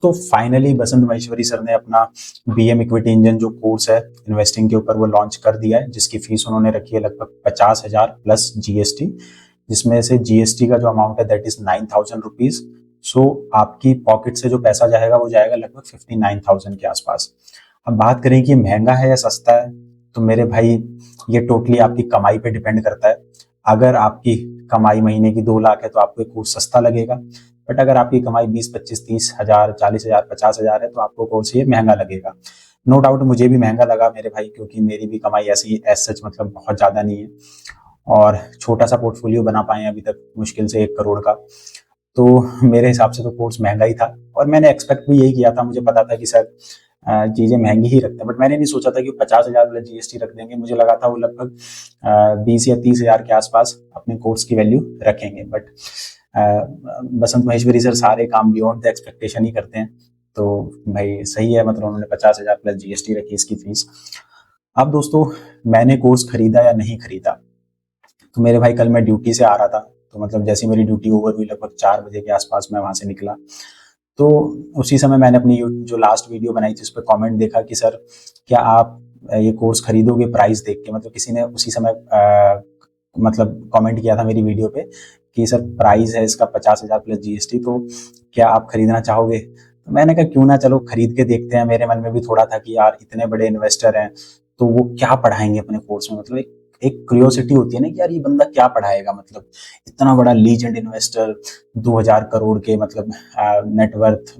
तो फाइनली बसंत महेश्वरी सर ने अपना बीएम इक्विटी इंजन जो कोर्स है इन्वेस्टिंग के ऊपर वो लॉन्च कर दिया है, जिसकी फीस उन्होंने रखी है लगभग 50,000 प्लस जीएसटी, जिसमें से जीएसटी का जो अमाउंट है दैट इज 9,000 रुपीज। सो आपकी पॉकेट से जो पैसा जाएगा वो जाएगा लगभग 59,000 के आसपास। अब बात करें कि महंगा है या सस्ता है, तो मेरे भाई ये टोटली आपकी कमाई पे डिपेंड करता है। अगर आपकी कमाई महीने की 2 लाख है तो आपको एक कोर्स सस्ता लगेगा, बट अगर आपकी कमाई 20, 25, 30 हजार, 40 हजार, 50 हजार है तो आपको कोर्स ये महंगा लगेगा। नो डाउट मुझे भी महंगा लगा मेरे भाई, क्योंकि मेरी भी कमाई ऐसी एज सच मतलब बहुत ज्यादा नहीं है और छोटा सा पोर्टफोलियो बना पाए अभी तक मुश्किल से 1 करोड़ का। तो मेरे हिसाब से तो कोर्स महंगा ही था और मैंने एक्सपेक्ट भी यही किया था। मुझे पता था कि सर चीजें महंगी ही रखते हैं, बट मैंने नहीं सोचा था कि 50,000 वाला जीएसटी रख देंगे। मुझे लगा था वो लगभग 20 या 30 हजार के आसपास अपने कोर्स की वैल्यू रखेंगे, बट बसंत महेश्वरी सर सारे काम बियॉन्ड द एक्सपेक्टेशन ही करते हैं। तो भाई सही है, मतलब उन्होंने 50,000 प्लस जीएसटी रखी इसकी फीस। अब दोस्तों मैंने कोर्स खरीदा या नहीं खरीदा, तो मेरे भाई कल मैं ड्यूटी से आ रहा था, तो मतलब जैसे मेरी ड्यूटी ओवर हुई लगभग 4 बजे के आसपास मैं वहां से निकला, तो उसी समय मैंने अपनी जो लास्ट वीडियो बनाई थी उस पर कमेंट देखा कि सर क्या आप ये कोर्स खरीदोगे प्राइस देख के। मतलब किसी ने उसी समय मतलब कमेंट किया था मेरी वीडियो पे कि सर प्राइस है इसका 50,000 प्लस जीएसटी, तो क्या आप खरीदना चाहोगे। तो मैंने कहा क्यों ना, चलो खरीद के देखते हैं। मेरे मन में भी थोड़ा था कि यार इतने बड़े इन्वेस्टर हैं तो वो क्या पढ़ाएंगे अपने कोर्स में, मतलब एक क्यूरियोसिटी होती है ना कि यार ये बंदा क्या पढ़ाएगा। मतलब इतना बड़ा लीजेंड इन्वेस्टर, 2,000 करोड़ के मतलब नेटवर्थ,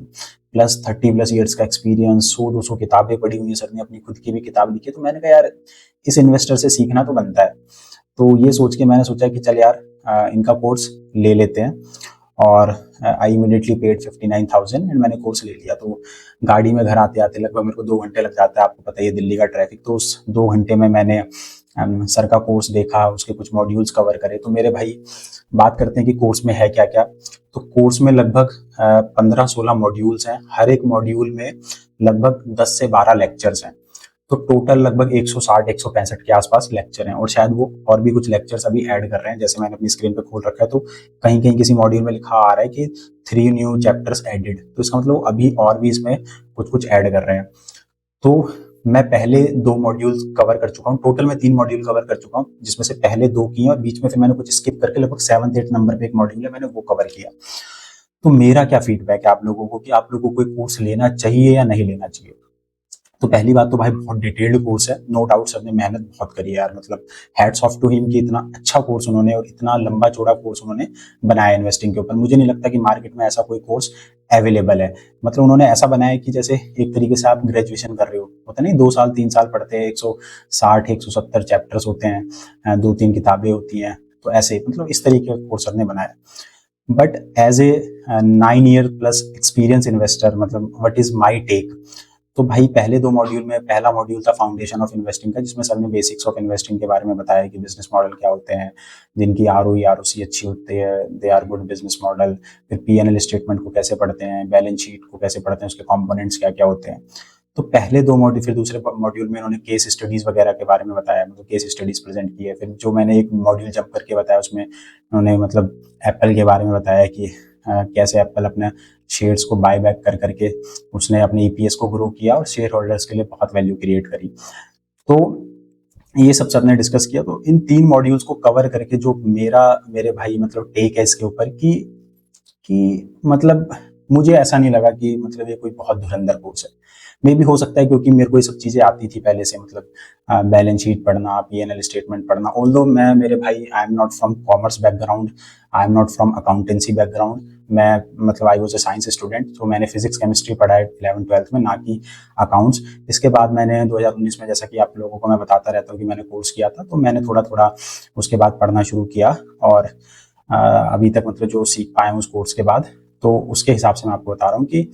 प्लस 30 प्लस ईयर्स का एक्सपीरियंस, 100-200 किताबें पढ़ी हुई है सर ने, अपनी खुद की भी किताब लिखी है। तो मैंने कहा यार इस इन्वेस्टर से सीखना तो बनता है। तो ये सोच के मैंने सोचा कि चल यार इनका कोर्स ले लेते हैं, और आई इमीडिएटली पेड 59,000 एंड मैंने कोर्स ले लिया। तो गाड़ी में घर आते आते लगभग मेरे को 2 घंटे लग जाता है, आपको पता है दिल्ली का ट्रैफिक। तो उस 2 घंटे में मैंने सर का कोर्स देखा, उसके कुछ मॉड्यूल्स कवर करे। तो मेरे भाई बात करते हैं कि कोर्स में है क्या क्या। तो कोर्स में लगभग 15-16 मॉड्यूल्स हैं, हर एक मॉड्यूल में लगभग 10 से 12 लेक्चर्स हैं। तो टोटल लगभग 160-165 के आसपास लेक्चर हैं, और शायद वो और भी कुछ लेक्चर्स अभी ऐड कर रहे हैं। जैसे मैंने अपनी स्क्रीन पे खोल रखा है तो कहीं कहीं किसी मॉड्यूल में लिखा आ रहा है कि 3 न्यू चैप्टर्स एडेड, तो इसका मतलब अभी और भी इसमें कुछ कुछ ऐड कर रहे हैं। तो मैं पहले 2 मॉड्यूल्स कवर कर चुका हूँ, टोटल मैं 3 मॉड्यूल कवर कर चुका हूँ, जिसमें से पहले 2 किए और बीच में फिर मैंने कुछ स्किप करके लगभग 7th-8th नंबर पे एक मॉड्यूल है मैंने वो कवर किया। तो मेरा क्या फीडबैक है आप लोगों को कि आप लोगों को कोर्स लेना चाहिए या नहीं लेना चाहिए। तो पहली बात तो भाई बहुत डिटेल्ड कोर्स है, नो डाउट सर ने मेहनत बहुत करी है यार। मतलब हैट्स ऑफ टू हिम कि इतना अच्छा कोर्स उन्होंने और इतना लंबा चौड़ा कोर्स उन्होंने बनाया इन्वेस्टिंग के ऊपर। मुझे नहीं लगता कि मार्केट में ऐसा कोई कोर्स अवेलेबल है। मतलब उन्होंने ऐसा बनाया कि जैसे एक तरीके से आप ग्रेजुएशन कर रहे हो, होता नहीं 2 साल 3 साल पढ़ते हैं, 160-170 चैप्टर्स होते हैं, 2-3 किताबें होती हैं, तो ऐसे मतलब इस तरीके का कोर्स सर ने बनाया। But as a 9 year plus experience investor, मतलब व्हाट इज माई टेक। तो भाई पहले 2 मॉड्यूल में पहला मॉड्यूल था फाउंडेशन ऑफ इन्वेस्टिंग का, जिसमें सर ने बेसिक्स ऑफ इन्वेस्टिंग के बारे में बताया कि बिजनेस मॉडल क्या होते हैं, जिनकी आरओई आरओसी अच्छी होती है, they are good business model. फिर पीएनएल स्टेटमेंट को कैसे पढ़ते हैं, बैलेंस शीट को कैसे पढ़ते हैं, उसके कंपोनेंट्स क्या क्या होते हैं। तो पहले 2 मॉड्यूल, फिर दूसरे मॉड्यूल में उन्होंने केस स्टडीज वगैरह के बारे में बताया, मतलब केस स्टडीज प्रेजेंट की है। फिर जो मैंने एक मॉड्यूल जंप करके बताया उसमें उन्होंने मतलब एप्पल के बारे में बताया कि कैसे एप्पल अपने शेयर्स को बाय बैक कर करके उसने अपने ईपीएस को ग्रो किया और शेयर होल्डर्स के लिए बहुत वैल्यू क्रिएट करी। तो ये सब सबने डिस्कस किया। तो इन 3 मॉड्यूल्स को कवर करके जो मेरे भाई मतलब टेक है इसके ऊपर कि मतलब मुझे ऐसा नहीं लगा कि मतलब ये कोई बहुत धुरंधर कोर्स है। मे भी हो सकता है क्योंकि मेरे को ये सब चीजें आती थी पहले से, मतलब बैलेंस शीट पढ़ना, पीएनएल स्टेटमेंट पढ़ना। ऑल्दो मैं मेरे भाई I am not from commerce background, I am not from accountancy background, मैं मतलब I was a science student. तो मैंने फिजिक्स केमिस्ट्री पढ़ा है 11th-12th में, ना कि अकाउंट्स। इसके बाद मैंने 2019 में, जैसा कि आप लोगों को मैं बताता रहता हूँ कि मैंने कोर्स किया था, तो मैंने थोड़ा थोड़ा उसके बाद पढ़ना शुरू किया और अभी तक मतलब जो सीख पाया हूँ उस कोर्स के बाद, तो उसके हिसाब से मैं आपको बता रहा हूँ कि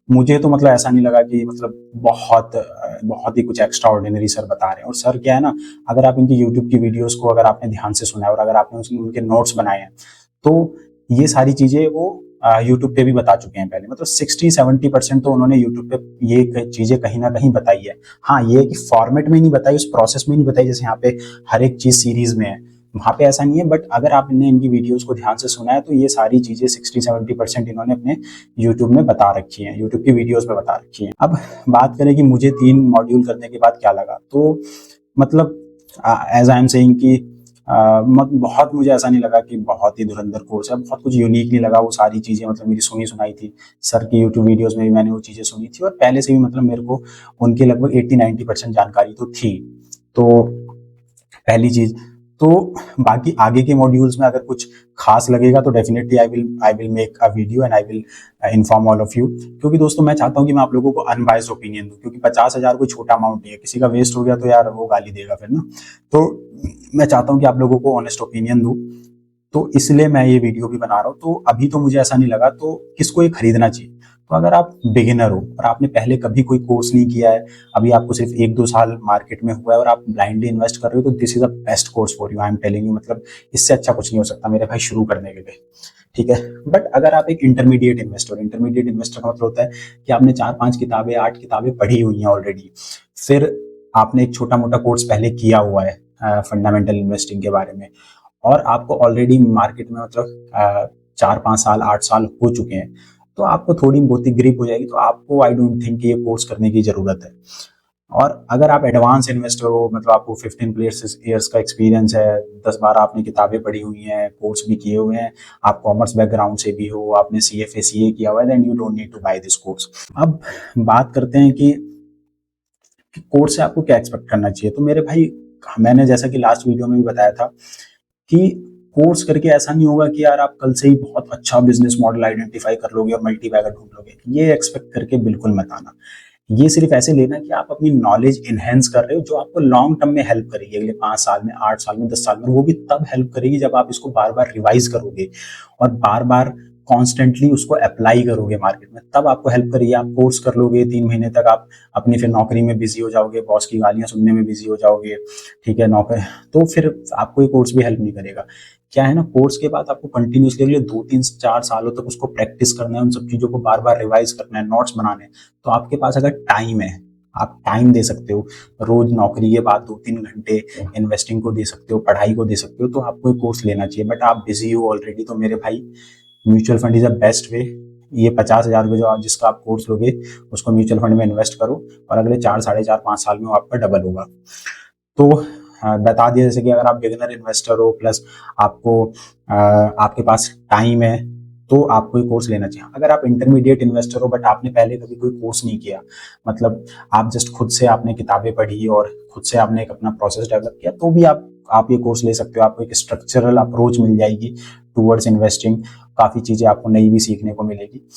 मुझे तो मतलब ऐसा नहीं लगा कि मतलब बहुत ही कुछ एक्स्ट्रा ऑर्डिनरी सर बता रहे हैं। और सर क्या है ना, अगर आप इनकी यूट्यूब की वीडियोस को अगर आपने ध्यान से सुना है और अगर आपने उनके नोट्स बनाए हैं, तो ये सारी चीजें वो यूट्यूब पे भी बता चुके हैं पहले। मतलब 60-70% तो उन्होंने यूट्यूब पे ये चीजें कहीं ना कहीं बताई है। हाँ, ये है कि फॉर्मेट में नहीं बताई, उस प्रोसेस में नहीं बताई जैसे यहाँ पे हर एक चीज सीरीज में है। वहाँ पे ऐसा नहीं है, बट अगर आपने इनकी वीडियोस को ध्यान से सुना है तो ये सारी चीज़ें 60-70% इन्होंने अपने यूट्यूब में बता रखी हैं, यूट्यूब की वीडियोस में बता रखी हैं। अब बात करें कि मुझे 3 मॉड्यूल करने के बाद क्या लगा, तो मतलब एज आई एम सेइंग कि बहुत मुझे ऐसा नहीं लगा कि बहुत ही धुरंधर कोर्स है, बहुत कुछ यूनिक नहीं लगा। वो सारी चीज़ें मतलब मेरी सुनी सुनाई थी, सर की यूट्यूब वीडियोस में भी मैंने वो चीज़ें सुनी थी, और पहले से भी मतलब मेरे को उनकी लगभग 80-90% जानकारी तो थी। तो पहली चीज़ तो बाकी आगे के मॉड्यूल्स में अगर कुछ खास लगेगा तो definitely I will make a video and I will inform all of you, क्योंकि दोस्तों मैं चाहता हूं कि मैं आप लोगों को अनबायस्ड ओपिनियन दूं, क्योंकि 50,000 कोई छोटा अमाउंट नहीं है, किसी का वेस्ट हो गया तो यार वो गाली देगा फिर ना। तो मैं चाहता हूं कि आप लोगों को ऑनेस्ट ओपिनियन दूं, तो इसलिए मैं ये वीडियो भी बना रहा हूँ। तो अभी तो मुझे ऐसा नहीं लगा, तो किसको ये खरीदना चाहिए? तो अगर आप बिगिनर हो और आपने पहले कभी कोई कोर्स नहीं किया है, अभी आपको सिर्फ 1-2 साल मार्केट में हुआ है और आप ब्लाइंडली इन्वेस्ट कर रहे हो, तो this is a best course for you, I am telling you. मतलब इससे अच्छा कुछ नहीं हो सकता मेरे भाई शुरू करने के लिए, ठीक है। बट अगर आप एक इंटरमीडिएट इन्वेस्टर का मतलब होता है कि आपने 4-5 किताबें 8 किताबें पढ़ी हुई हैं ऑलरेडी, फिर आपने एक छोटा मोटा कोर्स पहले किया हुआ है फंडामेंटल इन्वेस्टिंग के बारे में, और आपको ऑलरेडी मार्केट में मतलब 4-5 साल 8 साल हो चुके हैं, तो आपको थोड़ी बहुत ही ग्रिप हो जाएगी, तो आपको आई डोंट थिंक ये कोर्स करने की जरूरत है। और अगर आप एडवांस इन्वेस्टर हो, मतलब आपको 15+ ईयर्स का एक्सपीरियंस है, 10-12 आपने किताबें पढ़ी हुई हैं, कोर्स भी किए हुए हैं, आप कॉमर्स बैकग्राउंड से भी हो, आपने CFA CA किया हुआ है, then you don't need to buy this course. अब बात करते हैं कि कोर्स से आपको क्या एक्सपेक्ट करना चाहिए। तो मेरे भाई, मैंने जैसा कि लास्ट वीडियो में भी बताया था कि कोर्स करके ऐसा नहीं होगा कि यार आप कल से ही बहुत अच्छा बिजनेस मॉडल आइडेंटिफाई कर लोगे और मल्टी बैगर ढूंढ लोगे। ये एक्सपेक्ट करके बिल्कुल मत आना। ये सिर्फ ऐसे लेना कि आप अपनी नॉलेज इनहेंस कर रहे हो, जो आपको लॉन्ग टर्म में हेल्प करेगी, अगले 5 साल में, 8 साल में, 10 साल में। वो भी तब हेल्प करेगी जब आप इसको बार बार रिवाइज करोगे और बार बार कॉन्स्टेंटली उसको अप्लाई करोगे मार्केट में, तब आपको हेल्प करेगी। आप कोर्स कर लोगे 3 महीने तक, आप अपनी फिर नौकरी में बिजी हो जाओगे, बॉस की गालियां सुनने में बिजी हो जाओगे, ठीक है, नौकरी, तो फिर आपको ये कोर्स भी हेल्प नहीं करेगा। क्या है ना, कोर्स के बाद आपको कंटिन्यूसली अगले 2-3-4 सालों तक उसको प्रैक्टिस करना है, उन सब चीजों को बार बार रिवाइज करना है, नोट्स बनाने हैं। तो आपके पास अगर टाइम है, आप टाइम दे सकते हो, रोज नौकरी के बाद 2-3 घंटे इन्वेस्टिंग को दे सकते हो, पढ़ाई को दे सकते हो, तो आपको एक कोर्स लेना चाहिए। बट आप बिजी हो ऑलरेडी, तो मेरे भाई mutual fund is the best way. ये 50,000 रुपये जो आप जिसका आप कोर्स लोगे, उसको म्यूचुअल फंड में इन्वेस्ट करो, और अगले 4, 4.5, 5 साल में वो आपका डबल होगा। तो बता दिया जैसे कि अगर आप बिगिनर इन्वेस्टर हो, प्लस आपको आपके पास टाइम है, तो आपको ये कोर्स लेना चाहिए। अगर आप इंटरमीडिएट इन्वेस्टर हो बट आपने पहले कभी कोई कोर्स नहीं किया, मतलब आप जस्ट खुद से आपने किताबें पढ़ी और खुद से आपने एक अपना प्रोसेस डेवलप किया, तो भी आप ये कोर्स ले सकते हो। आपको एक स्ट्रक्चरल अप्रोच मिल जाएगी टूवर्ड्स इन्वेस्टिंग, काफी चीजें आपको नई भी सीखने को मिलेगी।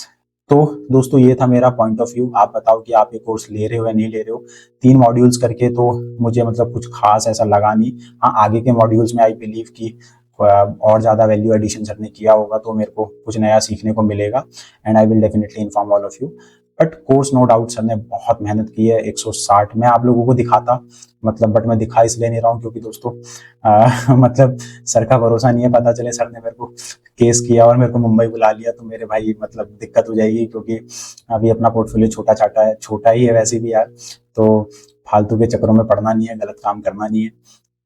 तो दोस्तों, ये था मेरा पॉइंट ऑफ व्यू। आप बताओ कि आप ये कोर्स ले रहे हो या नहीं ले रहे हो। 3 मॉड्यूल्स करके तो मुझे मतलब कुछ खास ऐसा लगा नहीं। हाँ, आगे के मॉड्यूल्स में आई बिलीव कि और ज्यादा वैल्यू एडिशन सर ने किया होगा, तो मेरे को कुछ नया सीखने को मिलेगा, and I will definitely inform all of you. But course no doubt sir ने बहुत मेहनत की है। 160 मैं आप लोगों को दिखाता, मतलब बट मैं दिखा इसलिए नहीं रहा हूँ क्योंकि दोस्तों मतलब सर का भरोसा नहीं है, पता चले सर ने मेरे को केस किया और मेरे को मुंबई बुला लिया, तो मेरे भाई मतलब दिक्कत हो जाएगी, क्योंकि अभी अपना पोर्टफोलियो छोटा ही है वैसे भी यार, तो फालतू के चक्करों में पड़ना नहीं है, गलत काम करना नहीं है।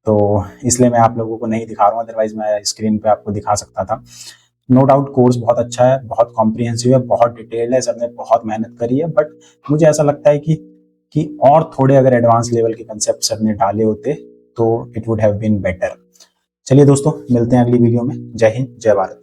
तो इसलिए मैं आप लोगों को नहीं दिखा रहा हूँ, अदरवाइज मैं स्क्रीन पे आपको दिखा सकता था। नो डाउट कोर्स बहुत अच्छा है, बहुत कॉम्प्रिहेंसिव है, बहुत डिटेल्ड है, सर ने बहुत मेहनत करी है। बट मुझे ऐसा लगता है कि और थोड़े अगर एडवांस लेवल के कंसेप्ट सर ने डाले होते तो it would have been better. चलिए दोस्तों, मिलते हैं अगली वीडियो में। जय हिंद, जय भारत।